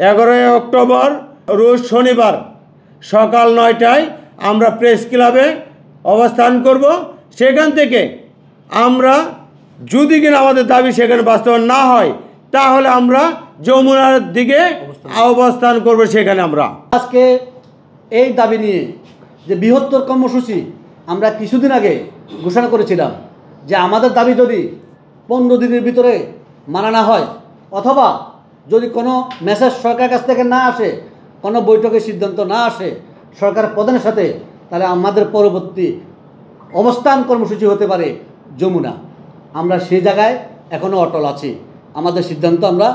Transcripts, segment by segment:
11 October রোজ শনিবার সকাল 9টায় আমরা প্রেস ক্লাবে অবস্থান করব। সেখান থেকে আমরা যদি কিনা আমাদের দাবি সেখানে বাস্তবায়ন না হয় তাহলে আমরা যমুনার দিকে অবস্থান করব। সেখানে আমরা আজকে এই দাবি নিয়ে যে বৃহত্তর কর্মসূচি আমরা কিছুদিন আগে ঘোষণা করেছিলাম যে আমাদের দাবি যদি 15 দিনের ভিতরে মানা না হয় অথবা যদি কোনো মেসেজ সরকারের কাছ থেকে না আসে, কোনো বৈঠকের সিদ্ধান্ত না আসে সরকার প্রধানের সাথে, তাহলে আমাদের পরবর্তী অবস্থান কর্মসূচি হতে পারে যমুনা। আমরা সেই জায়গায় এখনও অটল আছি। আমাদের সিদ্ধান্ত আমরা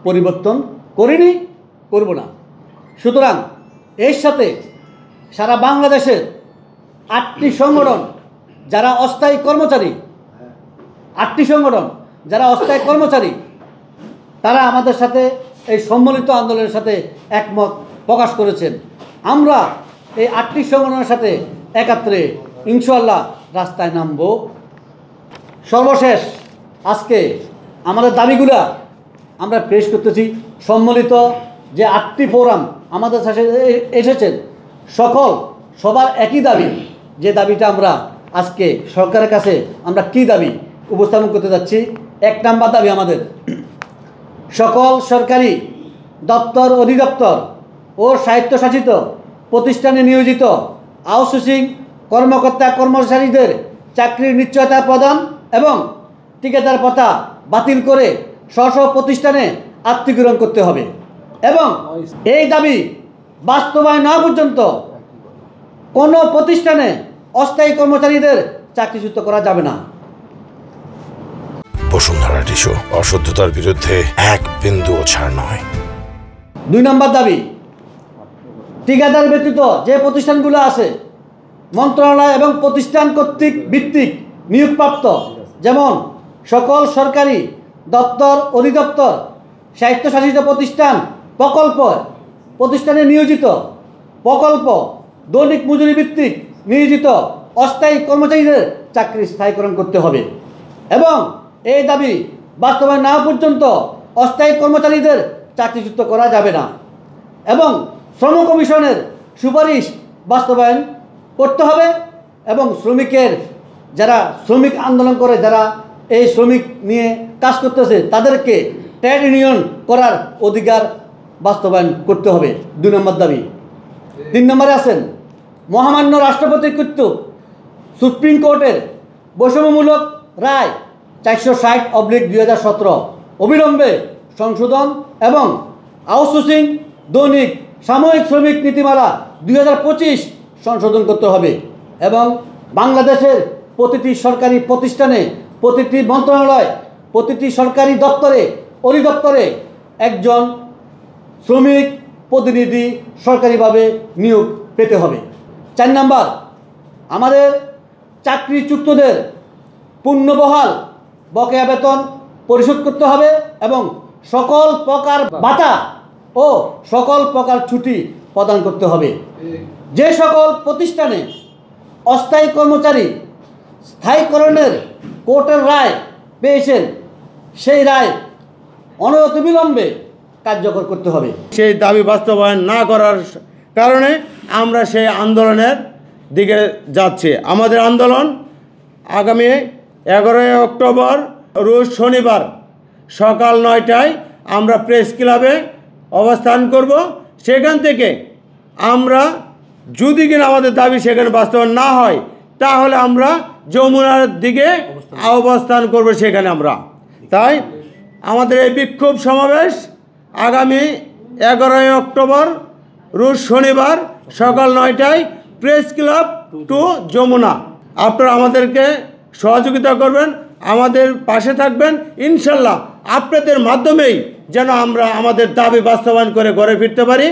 পরিবর্তন করিনি, করব না। সুতরাং এর সাথে সারা বাংলাদেশের 8টি সংগঠন যারা অস্থায়ী কর্মচারী, 8টি সংগঠন যারা অস্থায়ী কর্মচারী, তারা আমাদের সাথে এই সম্মিলিত আন্দোলনের সাথে একমত প্রকাশ করেছেন। আমরা এই 8টি সংগঠনের সাথে একাত্রে ইনশাআল্লাহ রাস্তায় নামব। সর্বশেষ আজকে আমাদের দাবিগুলা আমরা পেশ করতেছি। সম্মিলিত যে 8টি ফোরাম আমাদের সাথে এসেছেন, সবার একই দাবি, যে দাবিটা আমরা আজকে সরকারের কাছে আমরা কি দাবি উপস্থাপন করতে যাচ্ছি। 1 নম্বর দাবি আমাদের, সকল সরকারি দপ্তর, অধিদপ্তর ও স্বায়ত্তশাসিত প্রতিষ্ঠানে নিয়োজিত আউটসোর্সিং কর্মকর্তা কর্মচারীদের চাকরির নিশ্চয়তা প্রদান এবং ঠিকাদার প্রথা বাতিল করে স্ব প্রতিষ্ঠানে আত্মীকরণ করতে হবে এবং এই দাবি বাস্তবায়ন না পর্যন্ত কোনো প্রতিষ্ঠানে অস্থায়ী কর্মচারীদের চাকরিচ্যুত করা যাবে না। বসুন্ধরা টিস্যু, অশুদ্ধতার বিরুদ্ধে এক বিন্দুও ছাড় নয়। 2 নম্বর দাবি, ঠিকাদার ব্যতীত যে প্রতিষ্ঠানগুলো আছে মন্ত্রণালয় এবং প্রতিষ্ঠান কর্তৃক ভিত্তিক নিয়োগপ্রাপ্ত, যেমন সকল সরকারি দপ্তর, অধিদপ্তর, স্বায়ত্তশাসিত প্রতিষ্ঠান, প্রকল্প প্রতিষ্ঠানে নিয়োজিত, প্রকল্প দৈনিক মজুরি ভিত্তিক নিয়োজিত অস্থায়ী কর্মচারীদের চাকরি স্থায়ীকরণ করতে হবে এবং এই দাবি বাস্তবায়ন না পর্যন্ত অস্থায়ী কর্মচারীদের চাকরিচ্যুত করা যাবে না এবং শ্রম কমিশনের সুপারিশ বাস্তবায়ন করতে হবে এবং যারা শ্রমিক আন্দোলন করে, যারা এই শ্রমিক নিয়ে কাজ করতেছে, তাদেরকে ট্রেড ইউনিয়ন করার অধিকার বাস্তবায়ন করতে হবে। 2 নম্বর দাবি। 3 নম্বরে আছেন মহামান্য রাষ্ট্রপতি কর্তৃক সুপ্রিম কোর্টের বৈষম্যমূলক রায় 460/2017 অবিলম্বে সংশোধন এবং আউটসোর্সিং দৈনিক সাময়িক শ্রমিক নীতিমালা 2025 সংশোধন করতে হবে এবং বাংলাদেশের প্রতিটি সরকারি প্রতিষ্ঠানে, প্রতিটি মন্ত্রণালয়, প্রতিটি সরকারি দপ্তরে, অধিদপ্তরে একজন শ্রমিক প্রতিনিধি সরকারিভাবে নিয়োগ পেতে হবে। 4 নম্বর, আমাদের চাকরিচ্যুতদের পূর্ণবহাল বকেয়া বেতন পরিশোধ করতে হবে এবং সকল প্রকার ভাতা ও সকল প্রকার ছুটি প্রদান করতে হবে। যে সকল প্রতিষ্ঠানে অস্থায়ী কর্মচারী স্থায়ীকরণের কোর্টের রায় পেয়েছেন, সেই রায় অনতিবিলম্বে কার্যকর করতে হবে। সেই দাবি বাস্তবায়ন না করার কারণে আমরা সেই আন্দোলনের দিকে যাচ্ছি। আমাদের আন্দোলন আগামী 11 অক্টোবর রোজ শনিবার সকাল 9টায় আমরা প্রেস ক্লাবে অবস্থান করব। সেখান থেকে আমরা যদি কিনা আমাদের দাবি সেখানে বাস্তবায়ন না হয় তাহলে আমরা যমুনার দিকে অবস্থান করব। সেখানে আমরা তাই আমাদের এই বিক্ষোভ সমাবেশ আগামী 11 অক্টোবর রোজ শনিবার সকাল 9টায় প্রেস ক্লাব টু যমুনা। আপনারা আমাদেরকে সহযোগিতা করবেন, আমাদের পাশে থাকবেন। ইনশাল্লাহ আপনাদের মাধ্যমেই যেন আমরা আমাদের দাবি বাস্তবায়ন করে ঘরে ফিরতে পারি।